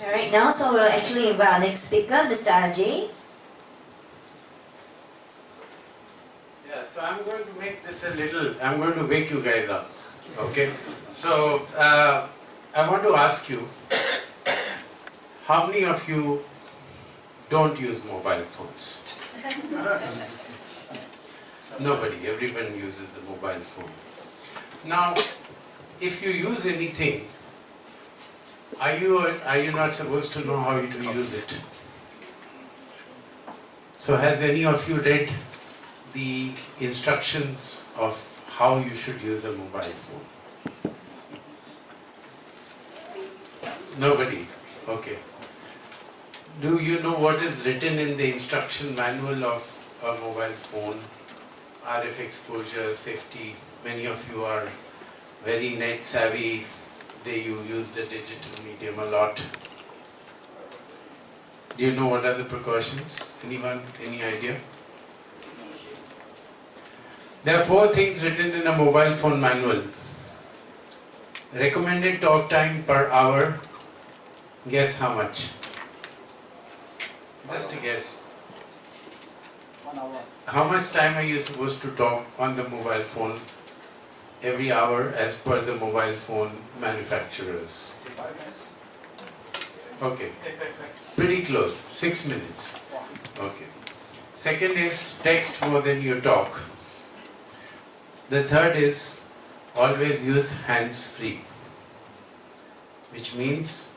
Alright, now so we'll actually invite our next speaker, Mr. Ajay. Yeah, so I'm going to make this I'm going to wake you guys up. Okay? So, I want to ask you, how many of you don't use mobile phones? Nobody, everyone uses the mobile phone. Now, if you use anything, are you not supposed to know how to use it? So has any of you read the instructions of how you should use a mobile phone? Nobody? Okay. Do you know what is written in the instruction manual of a mobile phone? RF exposure, safety. Many of you are very net savvy. You use the digital medium a lot. Do you know what are the precautions? Anyone? Any idea? There are 4 things written in a mobile phone manual. Recommended talk time per hour. Guess how much? Just a guess. 1 hour. How much time are you supposed to talk on the mobile phone every hour as per the mobile phone manufacturers? 5 minutes. Okay. Pretty close. 6 minutes. Okay. Second is text more than you talk. The third is always use hands-free, which means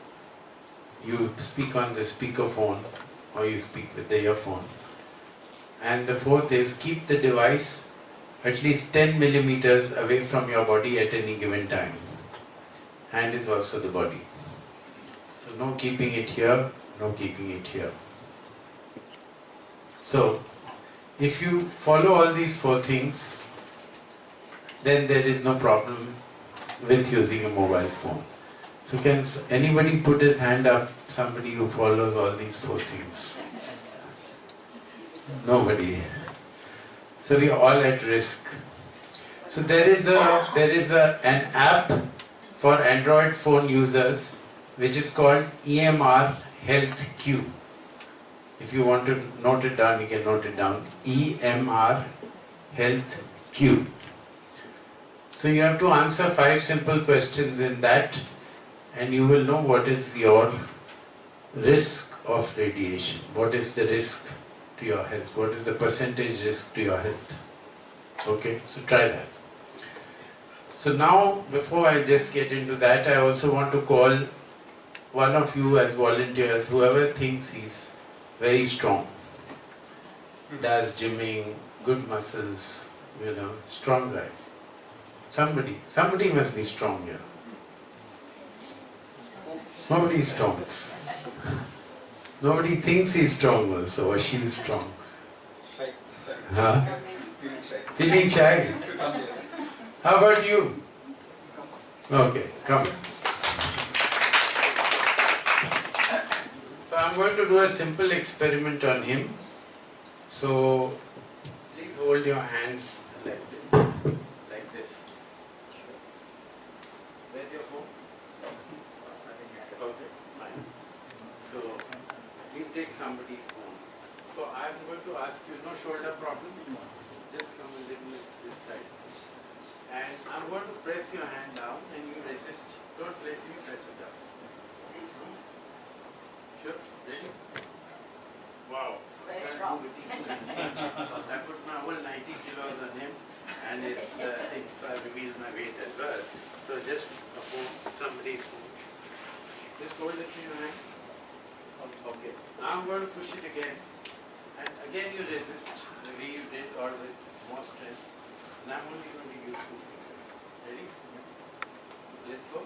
you speak on the speakerphone or you speak with the earphone. And the fourth is keep the device at least 10 millimeters away from your body at any given time. Hand is also the body. So no keeping it here, no keeping it here. So if you follow all these 4 things, then there is no problem with using a mobile phone. So can anybody put his hand up, somebody who follows all these 4 things? Nobody. So we are all at risk. So there is an app for Android phone users which is called EMR Health Q. If you want to note it down, you can note it down. EMR Health Q. So you have to answer 5 simple questions in that, and you will know what is your risk of radiation. What is the risk to your health? What is the percentage risk to your health? Okay, so try that. So now, before I just get into that, I also want to call one of you as volunteers, whoever thinks he's very strong, does gymming, good muscles, strong guy. Somebody must be strong here. Nobody is strong. Nobody thinks he's strong also, or she's strong. Huh? Feeling shy? How about you? Okay, come. So I'm going to do a simple experiment on him. So please hold your hands like this. Like this. Where's your phone? Okay, fine. So please take somebody's phone. So I'm going to ask you, no shoulder problem. Just come a little bit this side. And I'm going to press your hand down and you resist. Don't let me press it down. Sure? Ready? Wow. Very strong. I put my whole 90 kilos on him and it's, so I revealed my weight as well. So just a phone, somebody's phone. Just hold it in your hand. Okay. Now I'm going to push it again. And again you resist the way you did or with more strength. And I'm only going to use 2 fingers. Ready? Let's go.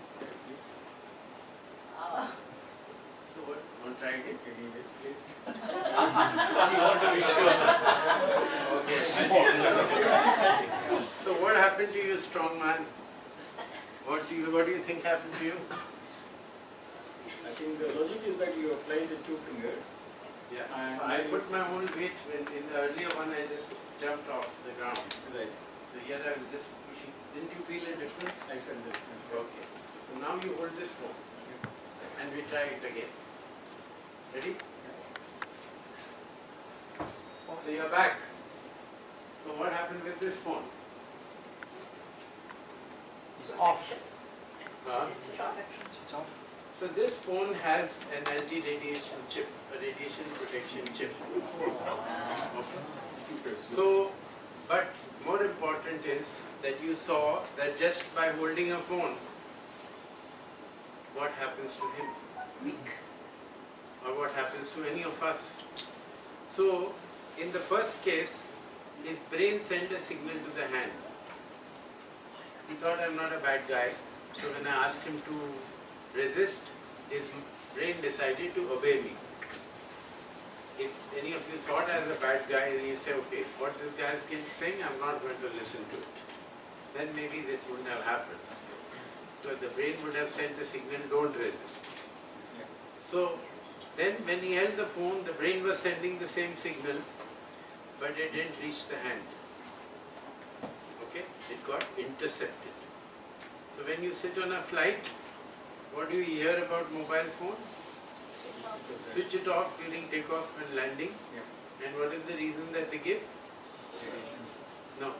So what? Want to try again? In this case. You want to be sure. Okay. So what happened to you, strong man? What do you think happened to you? I think the logic is that you apply the 2 fingers. Yeah. So I put my whole weight in the earlier one. I just jumped off the ground. Right. So here I was just pushing. Didn't you feel a difference? I felt the difference. Okay. So now you hold this phone. And we try it again. Ready? So you're back. So what happened with this phone? It's off. Switch off. Switch off. So this phone has an anti-radiation chip, a radiation protection chip. Okay. So, but more important is that you saw that just by holding a phone, what happens to him? Weak. Or what happens to any of us? So, in the first case, his brain sent a signal to the hand. He thought, I'm not a bad guy. So when I asked him to resist, his brain decided to obey me. If any of you thought I was a bad guy and you say, okay, what this guy is saying, I'm not going to listen to it, then maybe this wouldn't have happened. Because the brain would have sent the signal, don't resist. So then when he held the phone, the brain was sending the same signal, but it didn't reach the hand. Okay? It got intercepted. So when you sit on a flight, what do you hear about mobile phone? Switch it off during takeoff and landing. And what is the reason that they give? No.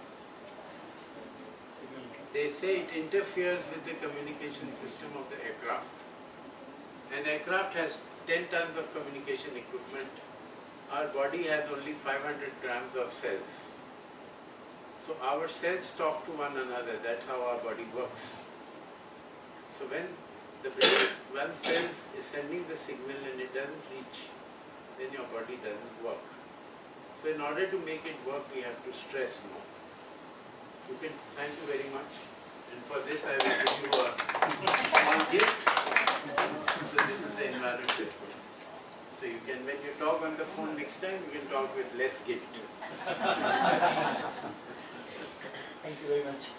They say it interferes with the communication system of the aircraft. An aircraft has 10 tons of communication equipment. Our body has only 500 grams of cells. So our cells talk to one another. That's how our body works. So when the brain, one cell is sending the signal and it doesn't reach, then your body doesn't work. So in order to make it work, we have to stress more. You can, thank you very much. And for this I will give you a small gift. So this is the environment. So you can, when you talk on the phone next time, you can talk with less gift. Thank you very much.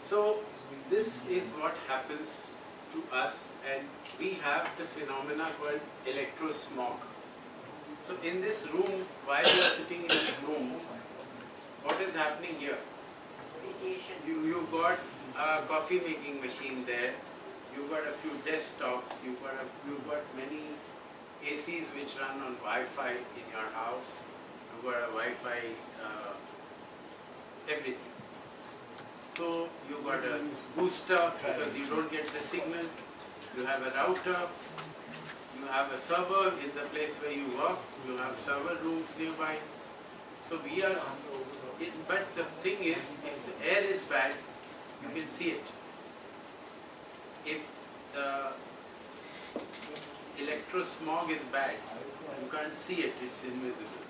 So this is what happens to us, and we have the phenomena called electrosmog. So in this room, while you are sitting in this room, what is happening here? Radiation. You've got a coffee making machine there, you've got a few desktops, you've got many ACs which run on Wi-Fi in your house, you've got a Wi-Fi everything. So you got a booster because you don't get the signal, you have a router, you have a server in the place where you work, you have server rooms nearby. So we are, but the thing is, if the air is bad, you can see it. If the electrosmog is bad, you can't see it, it's invisible.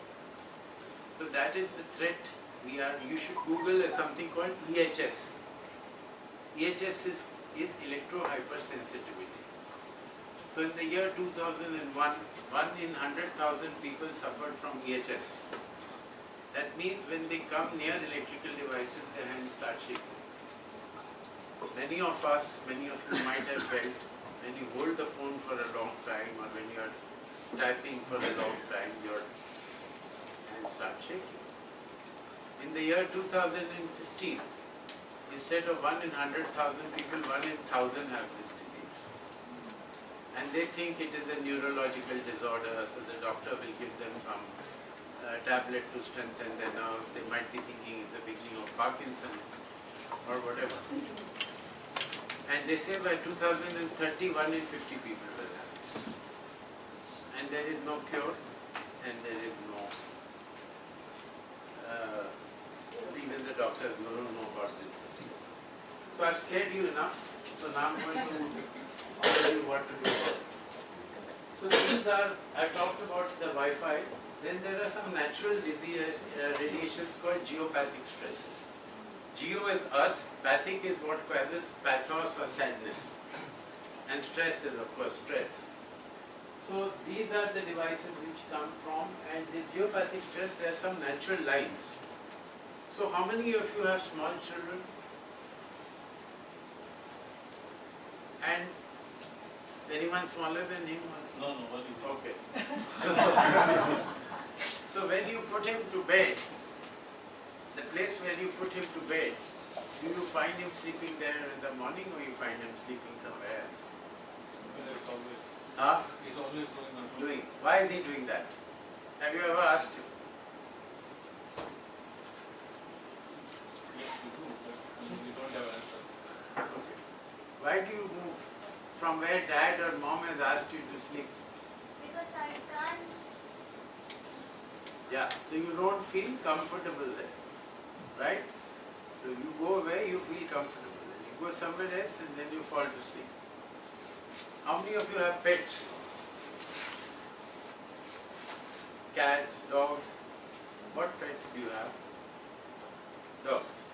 So that is the threat. You should Google something called EHS. EHS is electro-hypersensitivity. So in the year 2001, 1 in 100,000 people suffered from EHS. That means when they come near electrical devices, their hands start shaking. Many of you might have felt when you hold the phone for a long time or when you are typing for a long time, your hands start shaking. In the year 2015, instead of 1 in 100,000 people, 1 in 1,000 have this disease. And they think it is a neurological disorder, so the doctor will give them some tablet to strengthen their nerves. They might be thinking it's the beginning of Parkinson or whatever. And they say by 2030, 1 in 50 people will have this. And there is no cure, and there is no even the doctors don't know about this disease. So I've scared you enough, so now I'm going to tell you what to do about it. So these are, I talked about the Wi-Fi, then there are some natural disease, radiations called geopathic stresses. Geo is earth, pathic is what causes pathos or sadness, and stress is of course stress. So these are the devices which come from, and the geopathic stress, there are some natural lines. So how many of you have small children? And is anyone smaller than him? No, what is it? Okay. So when you put him to bed, the place where you put him to bed, do you find him sleeping there in the morning or you find him sleeping somewhere else? It's always. Huh? It's always actually doing that. Doing. Why is he doing that? Have you ever asked him? Yes, we do, but we don't have answers. Okay. Why do you move from where dad or mom has asked you to sleep? Because I can't. Yeah, so you don't feel comfortable there, right? So you go where you feel comfortable. Then you go somewhere else and then you fall to sleep. How many of you have pets? Cats, dogs? What pets do you have? Dogs.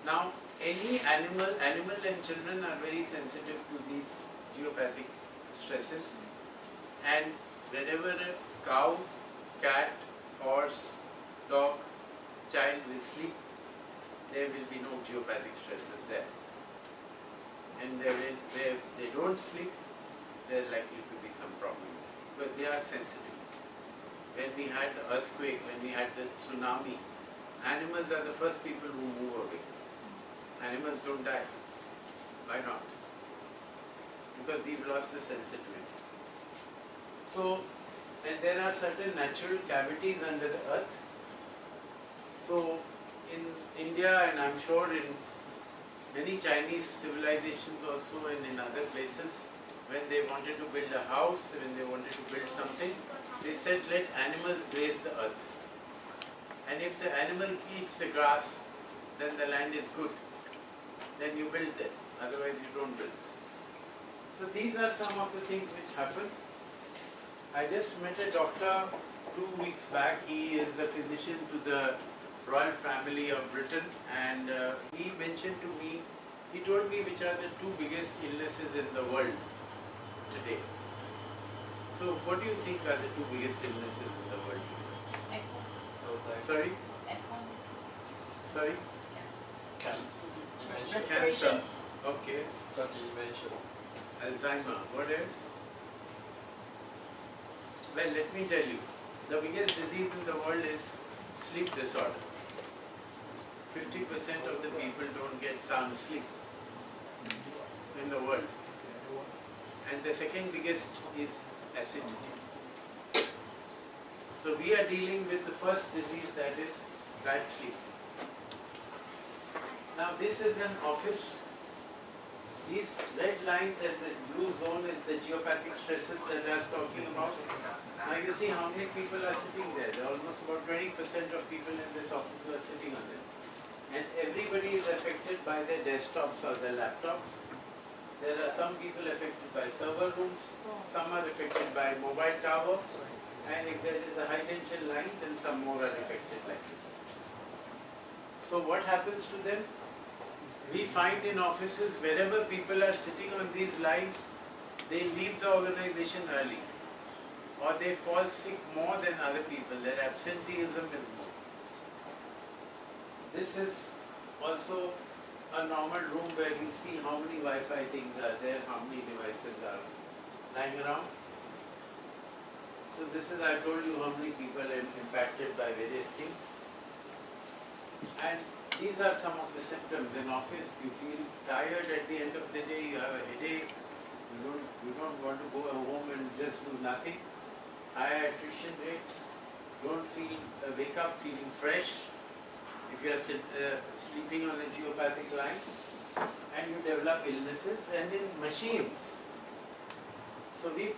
Now, any animal and children are very sensitive to these geopathic stresses, and wherever a cow, cat, horse, dog, child will sleep, there will be no geopathic stresses there. And where they don't sleep, there is likely to be some problem, but they are sensitive. When we had the earthquake, when we had the tsunami, animals are the first people who move away. Animals don't die. Why not? Because we've lost the sensitivity. So, and there are certain natural cavities under the earth. So, in India, and I'm sure in many Chinese civilizations also and in other places, when they wanted to build a house, when they wanted to build something, they said let animals graze the earth. And if the animal eats the grass, then the land is good. Then you build there, otherwise you don't build. So these are some of the things which happen. I just met a doctor 2 weeks back. He is the physician to the royal family of Britain, and he mentioned to me, he told me which are the 2 biggest illnesses in the world today. So what do you think are the 2 biggest illnesses in the world? Sorry? Sorry? Dementia. Cancer. Okay. Dementia. Alzheimer. What else? Well, let me tell you, the biggest disease in the world is sleep disorder. 50% of the people don't get sound sleep in the world. And the second biggest is acidity. So we are dealing with the first disease, that is bad sleep. Now this is an office. These red lines and this blue zone is the geopathic stresses that I was talking about. Now you see how many people are sitting there. There are almost about 20% of people in this office who are sitting on it. And everybody is affected by their desktops or their laptops. There are some people affected by server rooms, some are affected by mobile tower, and if there is a high tension line, then some more are affected like this. So what happens to them? We find in offices, wherever people are sitting on these lines, they leave the organization early, or they fall sick more than other people. Their absenteeism is more. This is also a normal room where you see how many Wi-Fi things are there, how many devices are lying around. So this is, I told you how many people are impacted by various things. And these are some of the symptoms. In office, you feel tired at the end of the day, you have a headache, you don't want to go home and just do nothing. High attrition rates, don't wake up feeling fresh. If you are sleeping on a geopathic line, and you develop illnesses, and in machines. So we've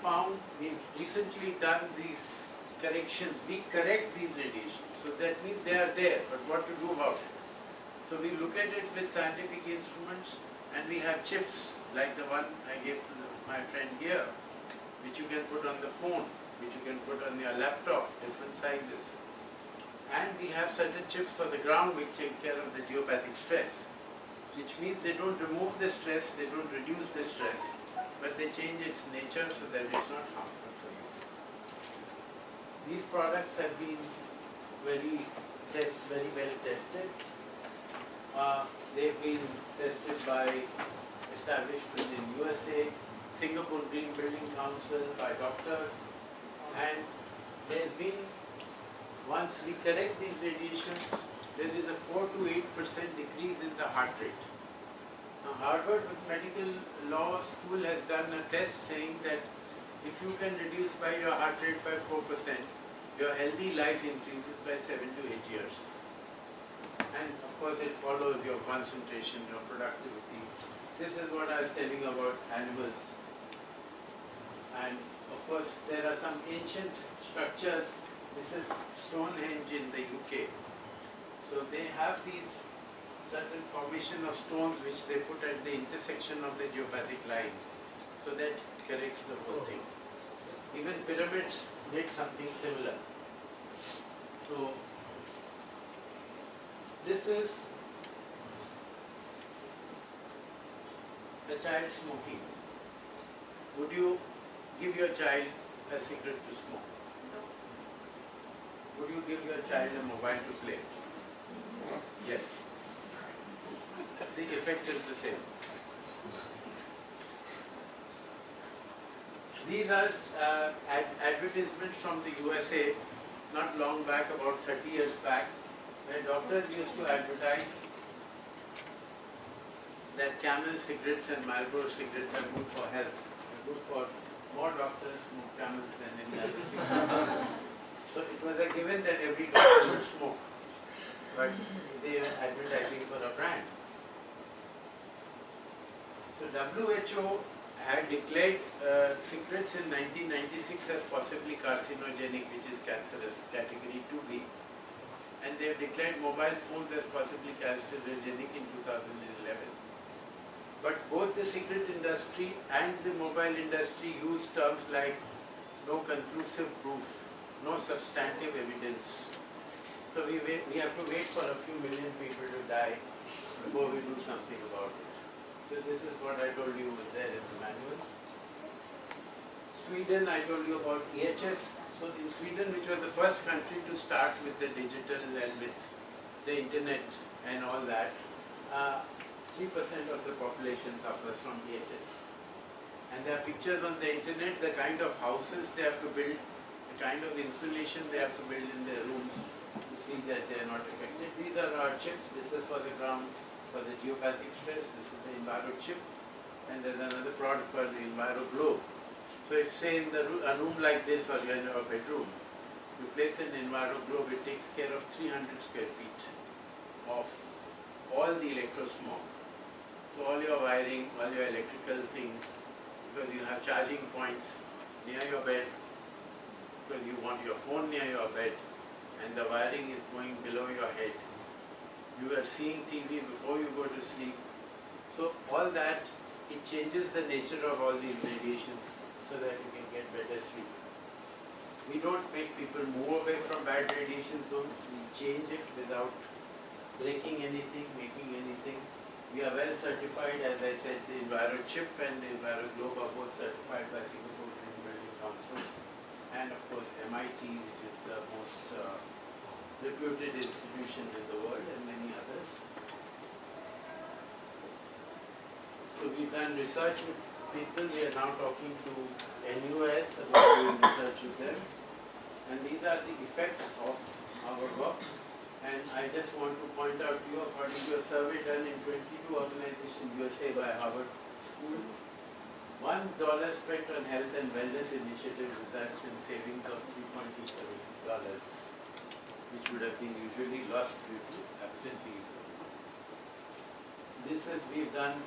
recently done these corrections. We correct these radiations. So that means they are there, but what to do about it? So we look at it with scientific instruments, and we have chips like the one I gave to my friend here, which you can put on the phone, which you can put on your laptop, different sizes. And we have certain chips for the ground which take care of the geopathic stress, which means they don't remove the stress, they don't reduce the stress, but they change its nature so that it's not harmful for you. These products have been very well tested. They've been tested by establishments in USA, Singapore Green Building Council, by doctors, and there's been, once we correct these radiations, there is a 4 to 8% decrease in the heart rate. Now Harvard Medical Law School has done a test saying that if you can reduce by your heart rate by 4%, your healthy life increases by 7 to 8 years. And of course it follows your concentration, your productivity. This is what I was telling about animals. And of course there are some ancient structures. This is Stonehenge in the UK. So they have these certain formation of stones which they put at the intersection of the geopathic lines. So that corrects the whole thing. Even pyramids did something similar. So this is the child smoking. Would you give your child a cigarette to smoke? Would you give your child a mobile to play? Yes. The effect is the same. These are advertisements from the USA, not long back, about 30 years back, where doctors used to advertise that Camel cigarettes and Marlboro cigarettes are good for health. They're good for more doctors smoke Camels than any other cigarette. So it was a given that every doctor would smoke, but they were advertising for a brand. So WHO had declared cigarettes in 1996 as possibly carcinogenic, which is cancerous, category 2B. And they have declared mobile phones as possibly carcinogenic in 2011. But both the cigarette industry and the mobile industry use terms like no conclusive proof, no substantive evidence. So we have to wait for a few million people to die before we do something about it. So this is what I told you was there in the manuals. Sweden, I told you about EHS. So in Sweden, which was the first country to start with the digital and with the internet and all that, 3% of the population suffers from EHS. And there are pictures on the internet, the kind of houses they have to build, the kind of insulation they have to build in their rooms to see that they are not affected. These are our chips. This is for the ground, for the geopathic stress. This is the Enviro chip. And there's another product called the Enviro Globe. So if say in a room like this or in your bedroom, you place an Enviro Globe, it takes care of 300 square feet of all the electrosmog. So all your wiring, all your electrical things, because you have charging points near your bed, because you want your phone near your bed, and the wiring is going below your head. You are seeing TV before you go to sleep. So all that, it changes the nature of all these radiations so that you can get better sleep. We don't make people move away from bad radiation zones. We change it without breaking anything, making anything. We are well certified, as I said, the Enviro chip and the Enviro Globe are both certified by Singapore Green Building Council, and of course MIT, which is the most reputed institution in the world, and many others. So we've done research with people. We are now talking to NUS about doing research with them, and these are the effects of our work. And I just want to point out to you, according to a survey done in 22 organizations USA by Harvard School, $1 spent on health and wellness initiatives results in savings of $3.27, which would have been usually lost due to absenteeism. This is, we've done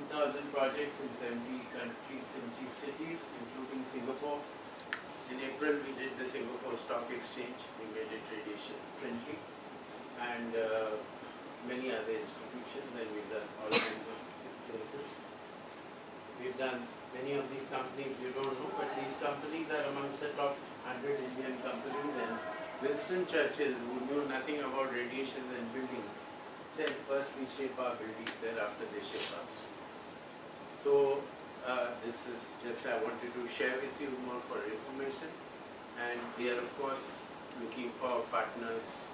2,000 projects in 70 countries, 70 cities, including Singapore. In April, we did the Singapore Stock Exchange. We made it radiation friendly. And many other institutions, and we've done all kinds of places. We've done many of these companies you don't know, but these companies are amongst the top 100 Indian companies, and Winston Churchill, who knew nothing about radiation and buildings, said first we shape our buildings, thereafter they shape us. So this is just I wanted to share with you more for information, and we are of course looking for partners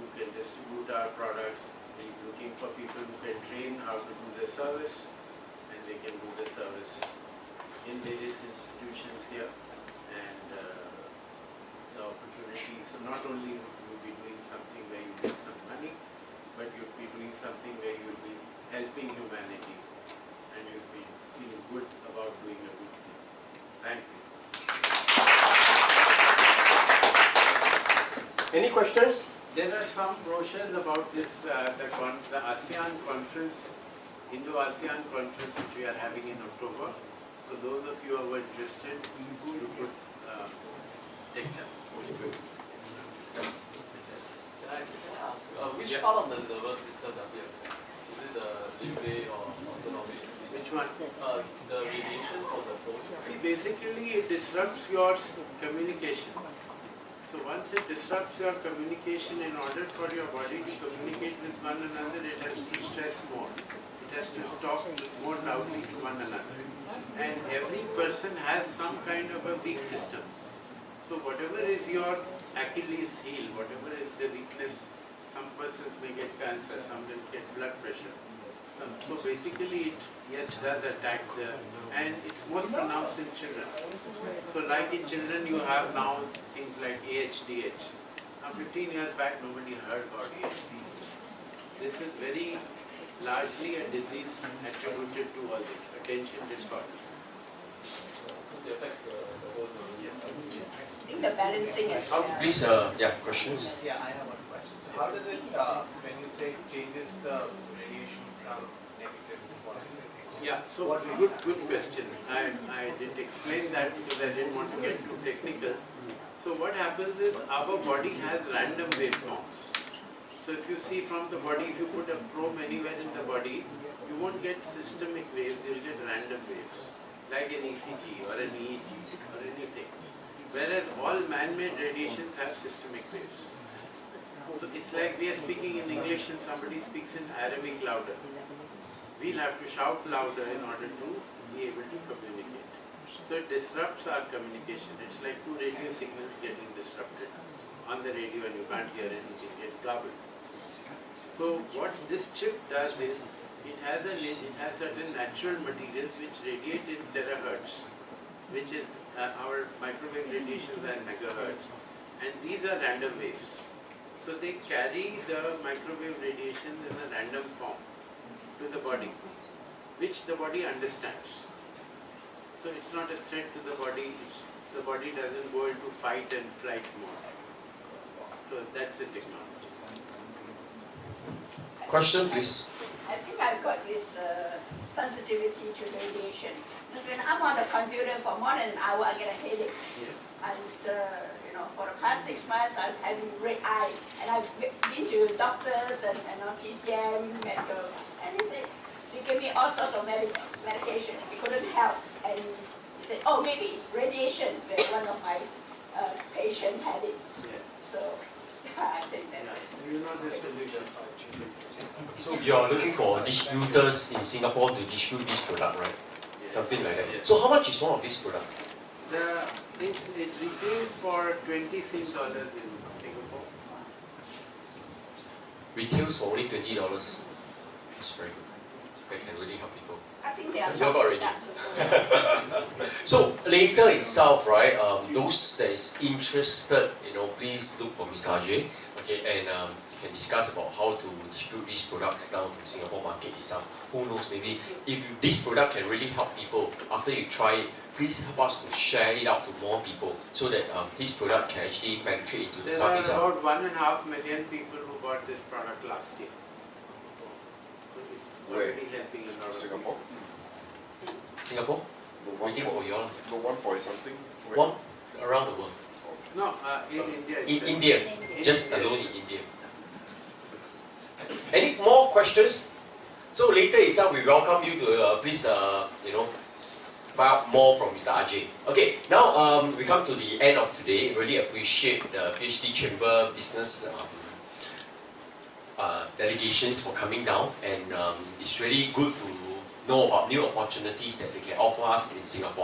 who can distribute our products. We're looking for people who can train how to do the service, and they can do the service in various institutions here. And the opportunity, so not only would you be doing something where you get some money, but you'd be doing something where you'll be helping humanity, and you'll be feeling good about doing a good thing. Thank you. Any questions? There are some brochures about this, the ASEAN conference, Indo-ASEAN conference which we are having in October. So those of you who are interested, you could take them. Can I ask, which Yeah. part of the nervous system does it affect? Is this a limbic or autonomic? Which one? The radiation from the phone. See, basically it disrupts your communication. So once it disrupts your communication, in order for your body to communicate with one another, it has to stress more. It has to talk more loudly to one another. And every person has some kind of a weak system. So whatever is your Achilles heel, whatever is the weakness, some persons may get cancer, some will get blood pressure. So basically it, yes, does attack and it's most pronounced in children. So like in children you have now things like AHDH. Now 15 years back nobody heard about AHDH. This is very largely a disease attributed to all this, attention disorders. It affects the whole nervous system. I think the balancing as well. Please, questions. Yeah, I have one question. So how does it, when you say changes the radiation from negative to positive? Yeah, so good question. I didn't explain that because I didn't want to get too technical. So what happens is our body has random waveforms. So if you see from the body, if you put a probe anywhere in the body, you won't get systemic waves, you will get random waves, like an ECG or an EEG or anything. Whereas all man-made radiations have systemic waves. So it's like we are speaking in English and somebody speaks in Arabic louder. We'll have to shout louder in order to be able to communicate. So it disrupts our communication. It's like two radio signals getting disrupted on the radio and you can't hear anything, it gets garbled. So what this chip does is, it has certain natural materials which radiate in terahertz, which is our microwave radiations are megahertz, and these are random waves. So they carry the microwave radiation in a random form to the body, which the body understands. So it's not a threat to the body, the body doesn't go into fight and flight mode. So that's the technology. Question, please. I think I've got this sensitivity to radiation. Because when I'm on the computer for more than an hour, I get a headache. Yeah. And for the past 6 months, I'm having red eye. And I've been to doctors and TCM, medical, and they gave me all sorts of medication. It couldn't help. And they said, oh, maybe it's radiation. When one of my patients had it. Yeah. So I think that's it. So you know this solution. So you are looking for distributors in Singapore to distribute this product, right? Yes. Something like that. Yes. So how much is one of these products? It retails for $20 in Singapore. Retails for only $20. That's very good. That can really help people. I think they are You got already. that's So later itself, right? Those that is interested, please look for Mr. Ajay. Okay, and you can discuss about how to distribute these products down to Singapore market itself. Who knows? Maybe if this product can really help people after you try it, please help us to share it out to more people so that this product can actually penetrate into the There are Southeast Asia. about 1.5 million people who bought this product last year. So it's already helping a lot of Singapore? people. Singapore? Waiting for you all. No, 1 point something? Where? One around the world. No, in India. In itself. India, just alone in India. Any more questions? So later itself, we welcome you to please find out more from Mr. Ajay. Okay, now we come to the end of today. Really appreciate the PhD Chamber Business delegations for coming down, and it's really good to know about new opportunities that they can offer us in Singapore.